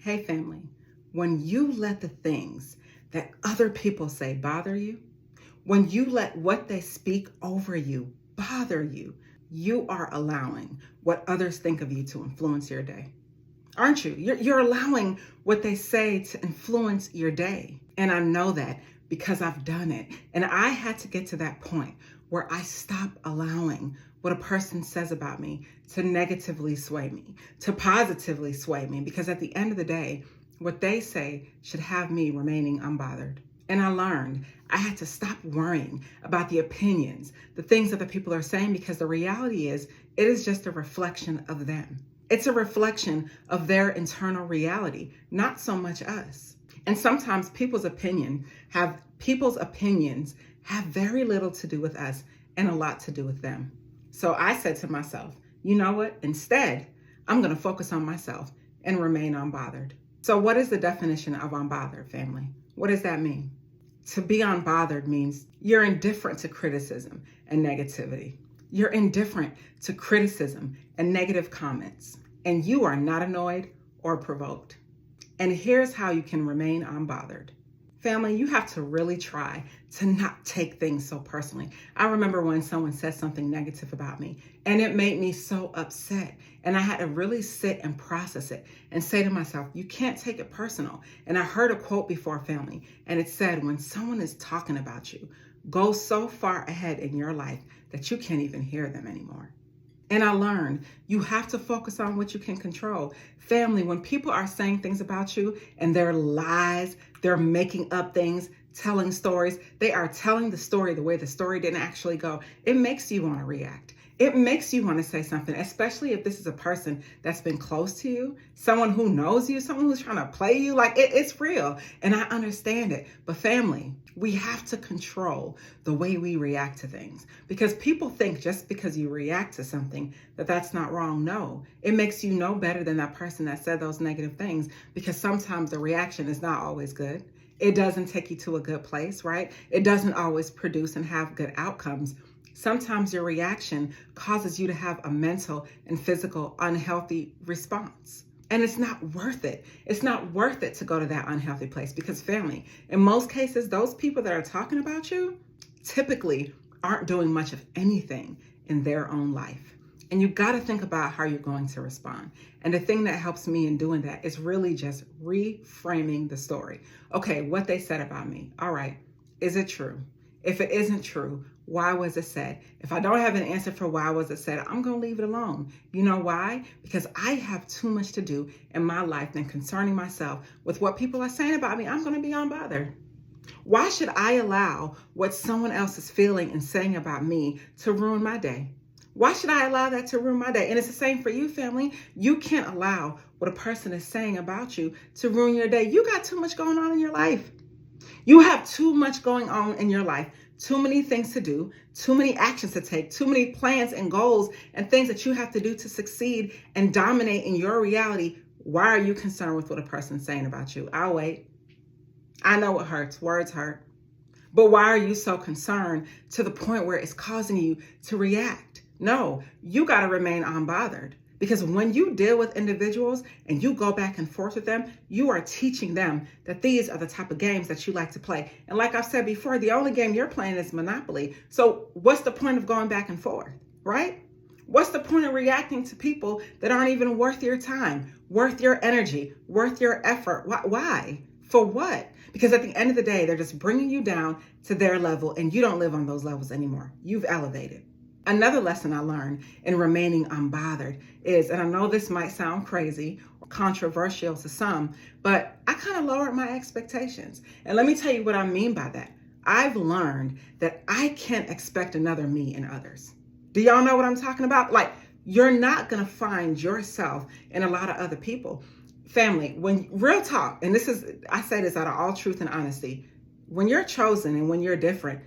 Hey family, when you let the things that other people say bother you, when you let what they speak over you bother you, you are allowing what others think of you to influence your day. Aren't you? You're allowing what they say to influence your day. And I know that because I've done it. And I had to get to that point where I stop allowing what a person says about me to negatively sway me, to positively sway me, because at the end of the day, what they say should have me remaining unbothered. And I learned I had to stop worrying about the opinions, the things that the people are saying, because the reality is it is just a reflection of them. It's a reflection of their internal reality, not so much us. And sometimes people's opinions have very little to do with us and a lot to do with them. So I said to myself, you know what? Instead, I'm going to focus on myself and remain unbothered. So what is the definition of unbothered, family? What does that mean? To be unbothered means you're indifferent to criticism and negativity. You're indifferent to criticism and negative comments, and you are not annoyed or provoked. And here's how you can remain unbothered. Family, you have to really try to not take things so personally. I remember when someone said something negative about me, and it made me so upset. And I had to really sit and process it and say to myself, you can't take it personal. And I heard a quote before, family, and it said, when someone is talking about you, go so far ahead in your life that you can't even hear them anymore. And I learned you have to focus on what you can control. Family, when people are saying things about you and they're lies, they're making up things, telling stories, they are telling the story the way the story didn't actually go. It makes you want to react. It makes you want to say something, especially if this is a person that's been close to you, someone who knows you, someone who's trying to play you. Like it's real. And I understand it. But family, we have to control the way we react to things, because people think just because you react to something that that's not wrong. No, it makes you no better than that person that said those negative things, because sometimes the reaction is not always good. It doesn't take you to a good place, right? It doesn't always produce and have good outcomes. Sometimes your reaction causes you to have a mental and physical unhealthy response. And it's not worth it. It's not worth it to go to that unhealthy place, because family, in most cases, those people that are talking about you typically aren't doing much of anything in their own life. And you got to think about how you're going to respond. And the thing that helps me in doing that is really just reframing the story. Okay, what they said about me. All right, is it true? If it isn't true, why was it said? If I don't have an answer for why was it said, I'm going to leave it alone. You know why? Because I have too much to do in my life than concerning myself with what people are saying about me. I'm going to be unbothered. Why should I allow what someone else is feeling and saying about me to ruin my day? Why should I allow that to ruin my day? And it's the same for you, family. You can't allow what a person is saying about you to ruin your day. You got too much going on in your life. You have too much going on in your life, too many things to do, too many actions to take, too many plans and goals and things that you have to do to succeed and dominate in your reality. Why are you concerned with what a person's saying about you? I'll wait. I know it hurts. Words hurt. But why are you so concerned to the point where it's causing you to react? No, you got to remain unbothered. Because when you deal with individuals and you go back and forth with them, you are teaching them that these are the type of games that you like to play. And like I've said before, the only game you're playing is Monopoly. So what's the point of going back and forth, right? What's the point of reacting to people that aren't even worth your time, worth your energy, worth your effort? Why? For what? Because at the end of the day, they're just bringing you down to their level, and you don't live on those levels anymore. You've elevated. Another lesson I learned in remaining unbothered is, and I know this might sound crazy or controversial to some, but I kind of lowered my expectations. And let me tell you what I mean by that. I've learned that I can't expect another me in others. Do y'all know what I'm talking about? Like, you're not going to find yourself in a lot of other people. Family, when real talk, and I say this out of all truth and honesty, when you're chosen and when you're different,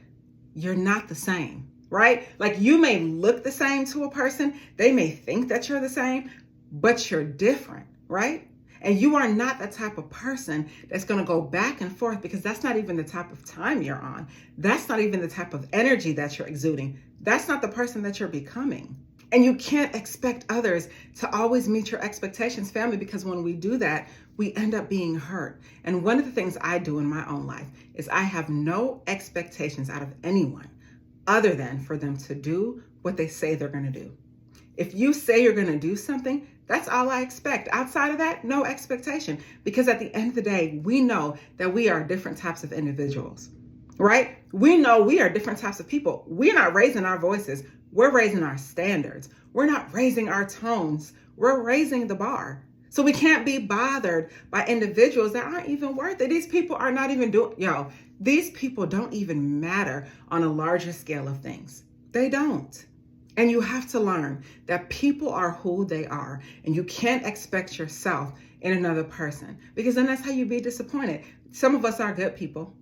you're not the same. Right? Like, you may look the same to a person. They may think that you're the same, but you're different, right? And you are not the type of person that's going to go back and forth, because that's not even the type of time you're on. That's not even the type of energy that you're exuding. That's not the person that you're becoming. And you can't expect others to always meet your expectations, family, because when we do that, we end up being hurt. And one of the things I do in my own life is I have no expectations out of anyone other than for them to do what they say they're going to do. If you say you're going to do something, that's all I expect. Outside of that, no expectation. Because at the end of the day, we know that we are different types of individuals, right? We know we are different types of people. We're not raising our voices. We're raising our standards. We're not raising our tones. We're raising the bar. So we can't be bothered by individuals that aren't even worth it. These people are not even these people don't even matter on a larger scale of things. They don't. And you have to learn that people are who they are, and you can't expect yourself in another person, because then that's how you be disappointed. Some of us are good people.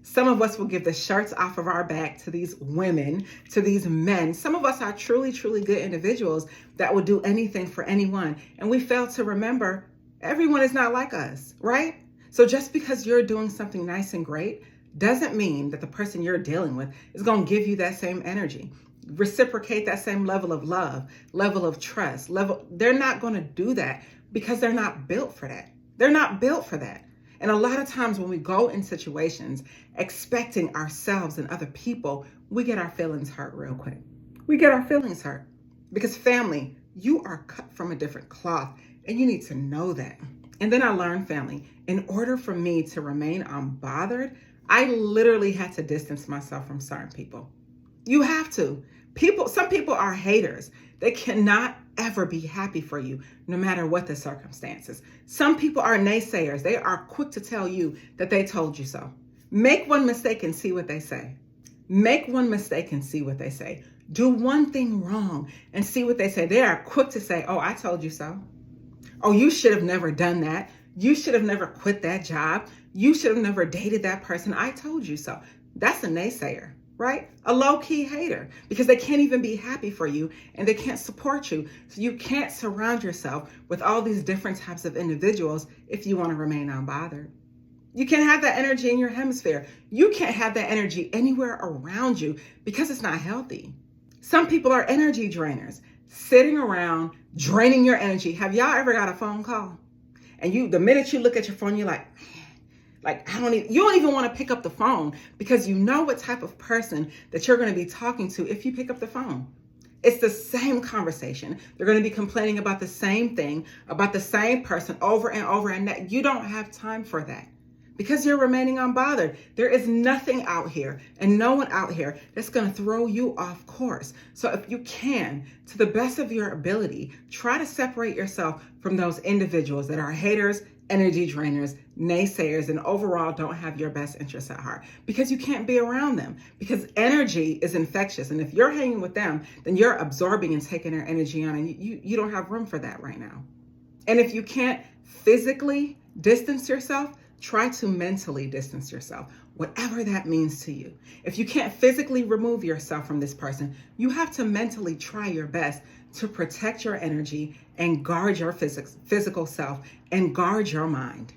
Some of us will give the shirts off of our back to these women, to these men. Some of us are truly, truly good individuals that will do anything for anyone. And we fail to remember everyone is not like us, right? So just because you're doing something nice and great doesn't mean that the person you're dealing with is going to give you that same energy, reciprocate that same level of love, level of trust, They're not going to do that because they're not built for that. They're not built for that. And a lot of times when we go in situations expecting ourselves and other people, we get our feelings hurt real quick. We get our feelings hurt because, family, you are cut from a different cloth, and you need to know that. And then I learned, family, in order for me to remain unbothered, I literally had to distance myself from certain people. You have to. Some people are haters. They cannot ever be happy for you, no matter what the circumstances. Some people are naysayers. They are quick to tell you that they told you so. Make one mistake and see what they say. Make one mistake and see what they say. Do one thing wrong and see what they say. They are quick to say, oh, I told you so. Oh, you should have never done that. You should have never quit that job. You should have never dated that person. I told you so. That's a naysayer. Right? A low-key hater, because they can't even be happy for you and they can't support you. So you can't surround yourself with all these different types of individuals if you want to remain unbothered. You can't have that energy in your hemisphere. You can't have that energy anywhere around you because it's not healthy. Some people are energy drainers, sitting around draining your energy. Have y'all ever got a phone call? And the minute you look at your phone, you're like, you don't even want to pick up the phone because you know what type of person that you're going to be talking to if you pick up the phone. It's the same conversation. They're going to be complaining about the same thing, about the same person over and over, and that you don't have time for that because you're remaining unbothered. There is nothing out here and no one out here that's going to throw you off course. So if you can, to the best of your ability, try to separate yourself from those individuals that are haters, energy drainers, naysayers, and overall don't have your best interests at heart, because you can't be around them, because energy is infectious. And if you're hanging with them, then you're absorbing and taking their energy on, and you don't have room for that right now. And if you can't physically distance yourself, try to mentally distance yourself, whatever that means to you. If you can't physically remove yourself from this person, you have to mentally try your best to protect your energy and guard your physical self and guard your mind.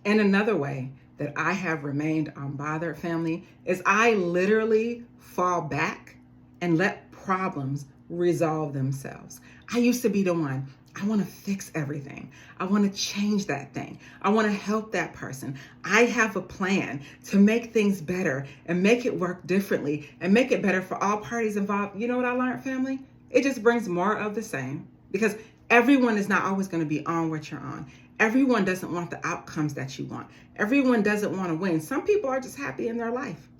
And another way that I have remained unbothered, family, is I literally fall back and let problems resolve themselves. I used to be the one. I want to fix everything. I want to change that thing. I want to help that person. I have a plan to make things better and make it work differently and make it better for all parties involved. You know what I learned, family? It just brings more of the same, because everyone is not always going to be on what you're on. Everyone doesn't want the outcomes that you want. Everyone doesn't want to win. Some people are just happy in their life.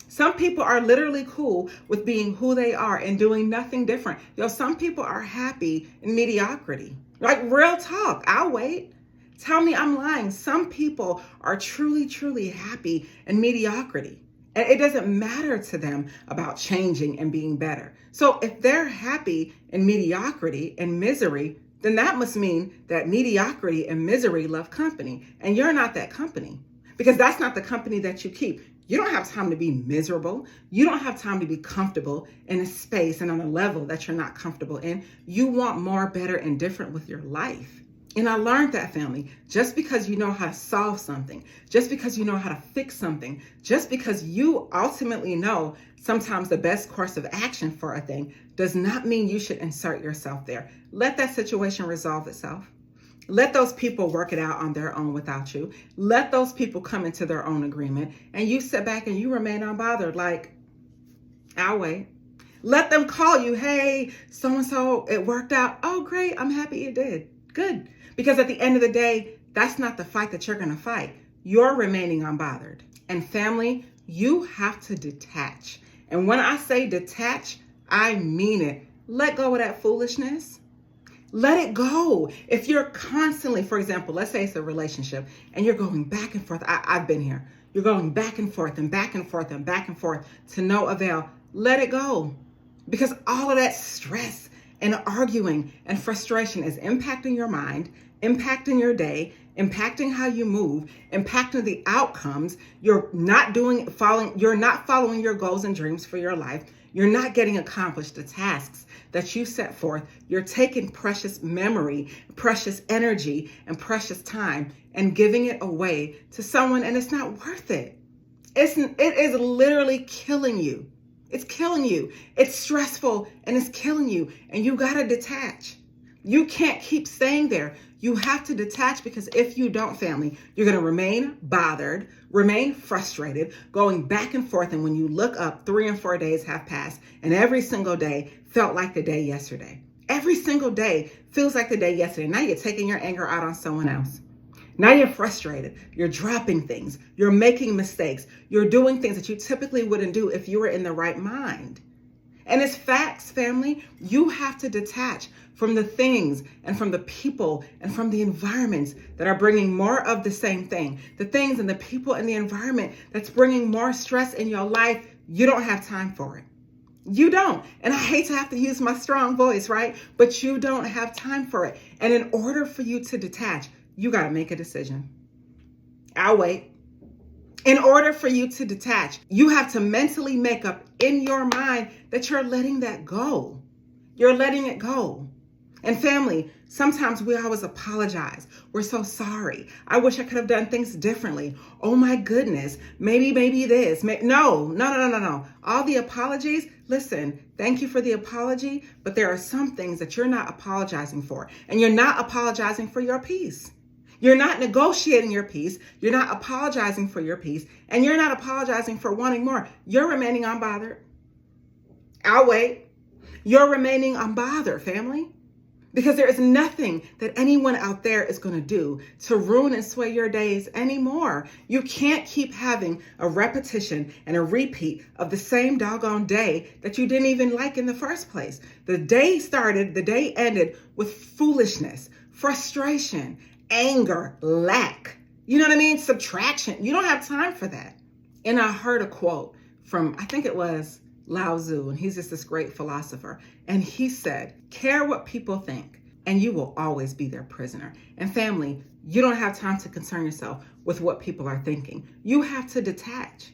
Some people are literally cool with being who they are and doing nothing different. Some people are happy in mediocrity. Like, real talk. I'll wait. Tell me I'm lying. Some people are truly, truly happy in mediocrity. And it doesn't matter to them about changing and being better. So if they're happy in mediocrity and misery, then that must mean that mediocrity and misery love company. And you're not that company, because that's not the company that you keep. You don't have time to be miserable. You don't have time to be comfortable in a space and on a level that you're not comfortable in. You want more, better, and different with your life. And I learned that, family, just because you know how to solve something, just because you know how to fix something, just because you ultimately know sometimes the best course of action for a thing does not mean you should insert yourself there. Let that situation resolve itself. Let those people work it out on their own without you. Let those people come into their own agreement, and you sit back and you remain unbothered, like, I'll wait. Let them call you, hey, so-and-so, it worked out. Oh, great, I'm happy it did. Good. Because at the end of the day, that's not the fight that you're going to fight. You're remaining unbothered. And family, you have to detach. And when I say detach, I mean it. Let go of that foolishness. Let it go. If you're constantly, for example, let's say it's a relationship and you're going back and forth. I've been here. You're going back and forth and back and forth and back and forth to no avail. Let it go. Because all of that stress and arguing and frustration is impacting your mind, impacting your day, impacting how you move, impacting the outcomes. You're not following your goals and dreams for your life. You're not getting accomplished the tasks that you set forth. You're taking precious memory, precious energy, and precious time and giving it away to someone, and it's not worth it. It is literally killing you. It's killing you. It's stressful and it's killing you. And you got to detach. You can't keep staying there. You have to detach, because if you don't, family, you're going to remain bothered, remain frustrated, going back and forth. And when you look up, 3 and 4 days have passed, and every single day felt like the day yesterday. Every single day feels like the day yesterday. Now you're taking your anger out on someone else. Now you're frustrated. You're dropping things. You're making mistakes. You're doing things that you typically wouldn't do if you were in the right mind. And it's facts, family. You have to detach from the things and from the people and from the environments that are bringing more of the same thing. The things and the people and the environment that's bringing more stress in your life, you don't have time for it. You don't. And I hate to have to use my strong voice, right? But you don't have time for it. And in order for you to detach, you got to make a decision. I'll wait. In order for you to detach, you have to mentally make up in your mind that you're letting that go. You're letting it go. And family, sometimes we always apologize. We're so sorry. I wish I could have done things differently. Oh my goodness. Maybe this. No. All the apologies, listen, thank you for the apology, but there are some things that you're not apologizing for. And you're not apologizing for your peace. You're not negotiating your peace. You're not apologizing for your peace. And you're not apologizing for wanting more. You're remaining unbothered. I'll wait. You're remaining unbothered, family. Because there is nothing that anyone out there is going to do to ruin and sway your days anymore. You can't keep having a repetition and a repeat of the same doggone day that you didn't even like in the first place. The day ended with foolishness, frustration, anger, lack. You know what I mean? Subtraction. You don't have time for that. And I heard a quote from, I think it was Lao Tzu, and he's just this great philosopher. And he said, care what people think, and you will always be their prisoner. And family, you don't have time to concern yourself with what people are thinking. You have to detach.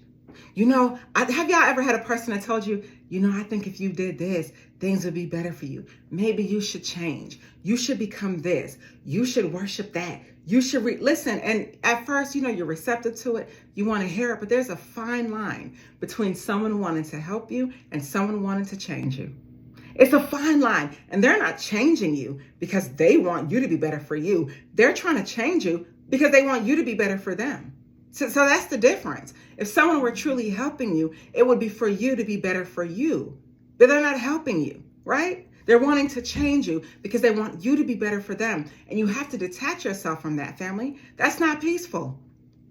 You know, have y'all ever had a person that told you, I think if you did this, things would be better for you. Maybe you should change. You should become this. You should worship that. You should listen. And at first, you're receptive to it. You want to hear it, but there's a fine line between someone wanting to help you and someone wanting to change you. It's a fine line, and they're not changing you because they want you to be better for you. They're trying to change you because they want you to be better for them. So that's the difference. If someone were truly helping you, it would be for you to be better for you. But they're not helping you, right? They're wanting to change you because they want you to be better for them. And you have to detach yourself from that, family. That's not peaceful.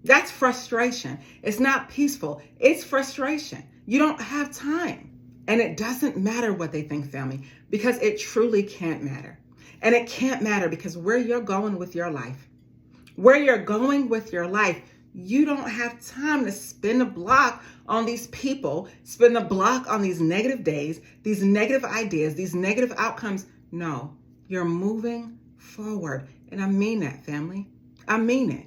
That's frustration. It's not peaceful. It's frustration. You don't have time. And it doesn't matter what they think, family, because it truly can't matter. And it can't matter because where you're going with your life, you don't have time to spin the block on these people, spin the block on these negative days, these negative ideas, these negative outcomes. No, you're moving forward. And I mean that, family. I mean it.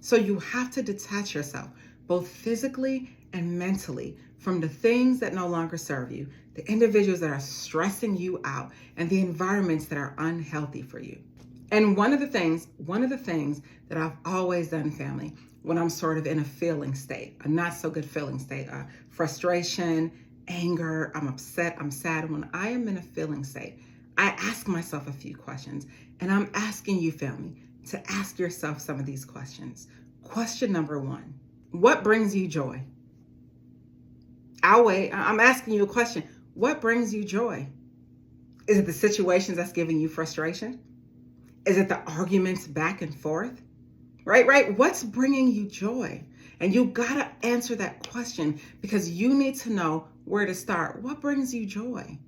So you have to detach yourself, both physically and mentally, from the things that no longer serve you, the individuals that are stressing you out, and the environments that are unhealthy for you. And one of the things that I've always done, family, when I'm sort of in a feeling state, a not so good feeling state, frustration, anger, I'm upset, I'm sad. When I am in a feeling state, I ask myself a few questions, and I'm asking you, family, to ask yourself some of these questions. Question number one, what brings you joy? I'll wait. I'm asking you a question. What brings you joy? Is it the situations that's giving you frustration? Is it the arguments back and forth? Right? What's bringing you joy? And you gotta answer that question, because you need to know where to start. What brings you joy?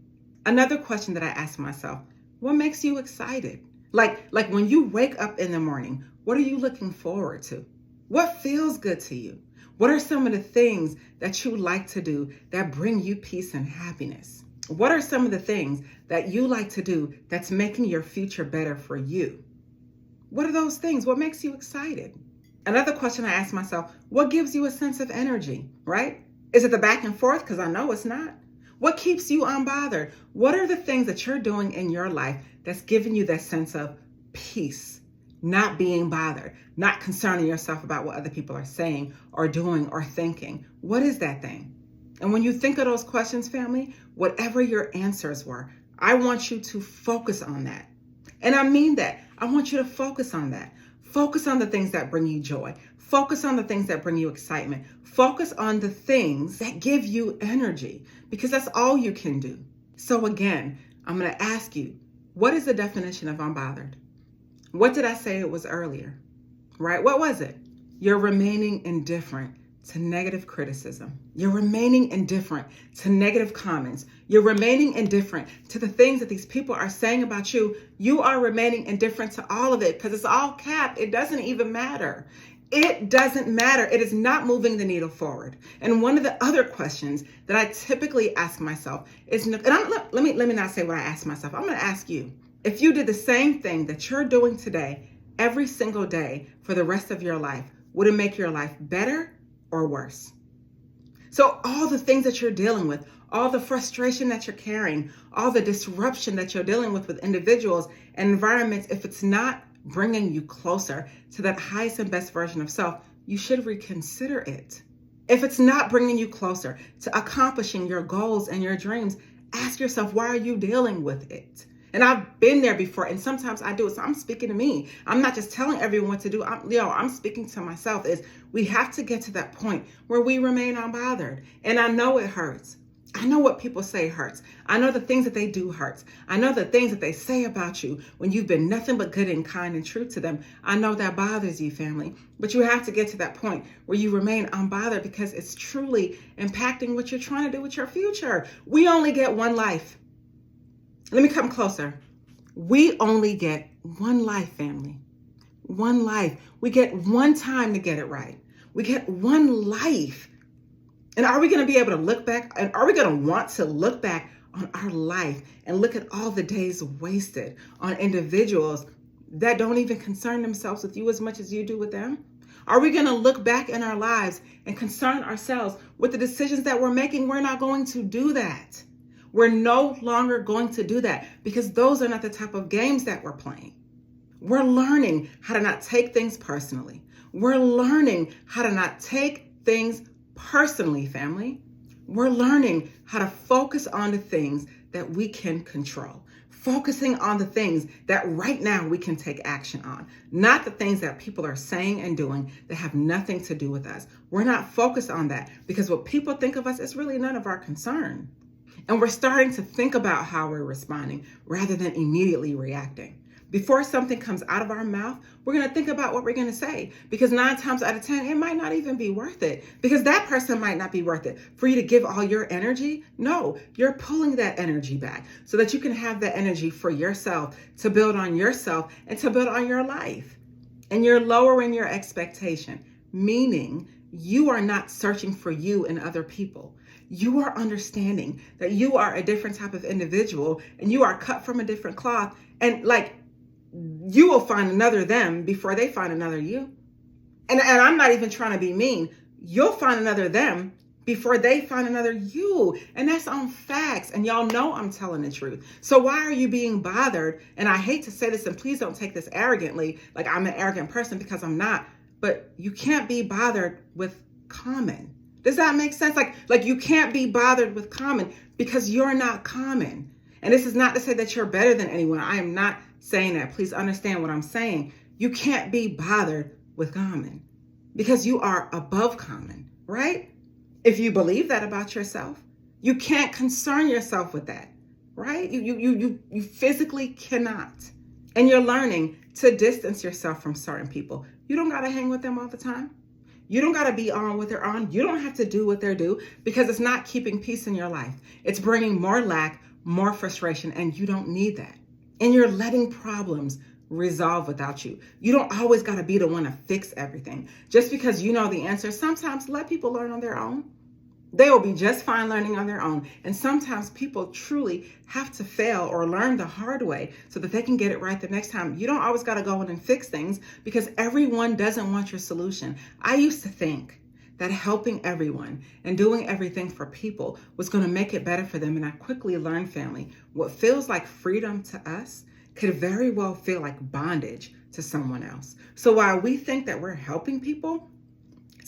Another question that I ask myself, what makes you excited? Like when you wake up in the morning, what are you looking forward to? What feels good to you? What are some of the things that you like to do that bring you peace and happiness? What are some of the things that you like to do that's making your future better for you? What are those things? What makes you excited? Another question I ask myself, what gives you a sense of energy, right? Is it the back and forth? Because I know it's not. What keeps you unbothered? What are the things that you're doing in your life that's giving you that sense of peace? Not being bothered, not concerning yourself about what other people are saying or doing or thinking. What is that thing? And when you think of those questions, family, whatever your answers were, I want you to focus on that. And I mean that. I want you to focus on that. Focus on the things that bring you joy. Focus on the things that bring you excitement. Focus on the things that give you energy, because that's all you can do. So again, I'm going to ask you, what is the definition of unbothered? What did I say it was earlier? Right? What was it? You're remaining indifferent to negative criticism. You're remaining indifferent to negative comments. You're remaining indifferent to the things that these people are saying about you. You are remaining indifferent to all of it, because it's all capped. It doesn't even matter. It doesn't matter. It is not moving the needle forward. And one of the other questions that I typically ask myself is, and let me not say what I ask myself. I'm going to ask you, if you did the same thing that you're doing today, every single day for the rest of your life, would it make your life better or worse? So all the things that you're dealing with, all the frustration that you're carrying, all the disruption that you're dealing with individuals and environments, if it's not bringing you closer to that highest and best version of self, you should reconsider it. If it's not bringing you closer to accomplishing your goals and your dreams, ask yourself, why are you dealing with it? And I've been there before, and sometimes I do it. So I'm speaking to me. I'm not just telling everyone what to do. I'm speaking to myself. Is we have to get to that point where we remain unbothered. And I know it hurts. I know what people say hurts. I know the things that they do hurts. I know the things that they say about you when you've been nothing but good and kind and true to them. I know that bothers you, family. But you have to get to that point where you remain unbothered, because it's truly impacting what you're trying to do with your future. We only get one life. Let me come closer. We only get one life, family. One life. We get one time to get it right. We get one life. And are we going to be able to look back? And are we going to want to look back on our life and look at all the days wasted on individuals that don't even concern themselves with you as much as you do with them? Are we going to look back in our lives and concern ourselves with the decisions that we're making? We're not going to do that. We're no longer going to do that, because those are not the type of games that we're playing. We're learning how to not take things personally. We're learning how to not take things personally, family. We're learning how to focus on the things that we can control. Focusing on the things that right now we can take action on, not the things that people are saying and doing that have nothing to do with us. We're not focused on that, because what people think of us is really none of our concern. And we're starting to think about how we're responding rather than immediately reacting. Before something comes out of our mouth, we're going to think about what we're going to say, because 9 times out of 10, it might not even be worth it, because that person might not be worth it for you to give all your energy. No, you're pulling that energy back so that you can have that energy for yourself, to build on yourself and to build on your life. And you're lowering your expectation, meaning you are not searching for you in other people. You are understanding that you are a different type of individual and you are cut from a different cloth, and you will find another them before they find another you. And I'm not even trying to be mean. You'll find another them before they find another you. And that's on facts. And y'all know I'm telling the truth. So why are you being bothered? And I hate to say this, and please don't take this arrogantly, like I'm an arrogant person, because I'm not. But you can't be bothered with common. Does that make sense? Like you can't be bothered with common because you're not common. And this is not to say that you're better than anyone. I am not saying that. Please understand what I'm saying. You can't be bothered with common because you are above common, right? If you believe that about yourself, you can't concern yourself with that, right? You physically cannot. And you're learning to distance yourself from certain people. You don't got to hang with them all the time. You don't got to be on what they're on. You don't have to do what they're do because it's not keeping peace in your life. It's bringing more lack, more frustration, and you don't need that. And you're letting problems resolve without you. You don't always got to be the one to fix everything. Just because you know the answer, sometimes let people learn on their own. They will be just fine learning on their own. And sometimes people truly have to fail or learn the hard way so that they can get it right the next time. You don't always got to go in and fix things because everyone doesn't want your solution. I used to think that helping everyone and doing everything for people was going to make it better for them. And I quickly learned, family, what feels like freedom to us could very well feel like bondage to someone else. So while we think that we're helping people,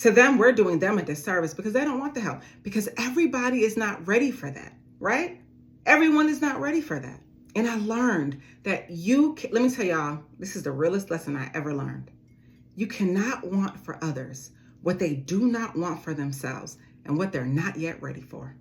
to them, we're doing them a disservice because they don't want the help, because everybody is not ready for that, right? Everyone is not ready for that. And I learned that let me tell y'all, this is the realest lesson I ever learned. You cannot want for others what they do not want for themselves and what they're not yet ready for.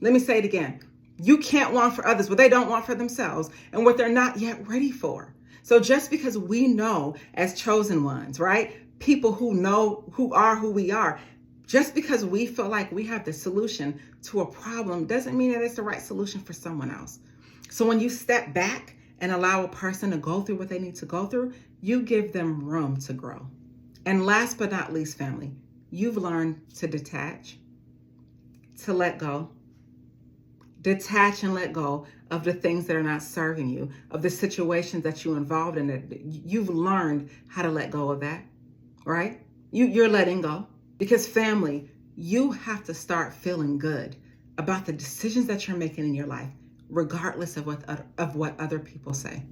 Let me say it again. You can't want for others what they don't want for themselves and what they're not yet ready for. So just because we know as chosen ones, right? People who know who are who we are, just because we feel like we have the solution to a problem doesn't mean that it's the right solution for someone else. So when you step back and allow a person to go through what they need to go through, you give them room to grow. And last but not least, family, you've learned to detach, to let go. Detach and let go of the things that are not serving you, of the situations that you're involved in. That you've learned how to let go of that. Right? You're letting go because, family, you have to start feeling good about the decisions that you're making in your life, regardless of what other people say.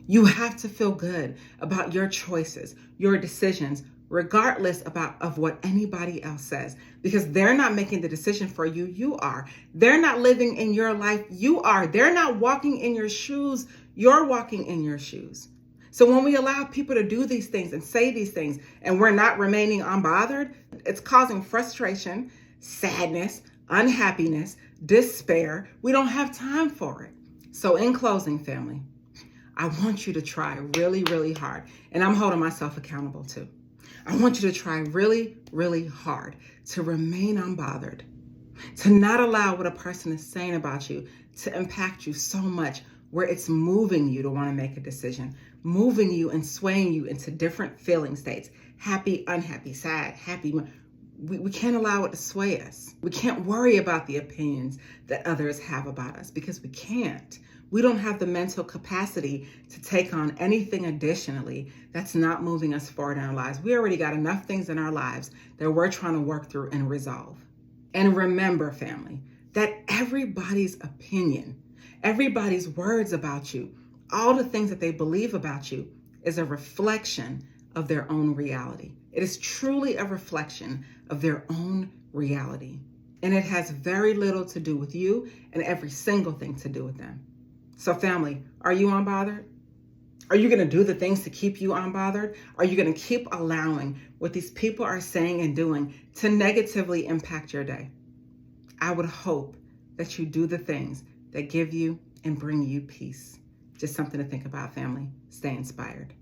You have to feel good about your choices, your decisions, regardless of what anybody else says, because they're not making the decision for you. You are. They're not living in your life. You are. They're not walking in your shoes. You're walking in your shoes. So when we allow people to do these things and say these things and we're not remaining unbothered, it's causing frustration, sadness, unhappiness, despair. We don't have time for it. So in closing, family, I want you to try really, really hard. And I'm holding myself accountable too. I want you to try really, really hard to remain unbothered, to not allow what a person is saying about you to impact you so much where it's moving you to want to make a decision, moving you and swaying you into different feeling states, happy, unhappy, sad, happy. We can't allow it to sway us. We can't worry about the opinions that others have about us because we can't. We don't have the mental capacity to take on anything additionally that's not moving us forward in our lives. We already got enough things in our lives that we're trying to work through and resolve. And remember, family, that everybody's opinion, everybody's words about you, all the things that they believe about you is a reflection of their own reality. It is truly a reflection of their own reality. And it has very little to do with you and every single thing to do with them. So family, are you unbothered? Are you going to do the things to keep you unbothered? Are you going to keep allowing what these people are saying and doing to negatively impact your day? I would hope that you do the things that give you and bring you peace. Just something to think about, family. Stay inspired.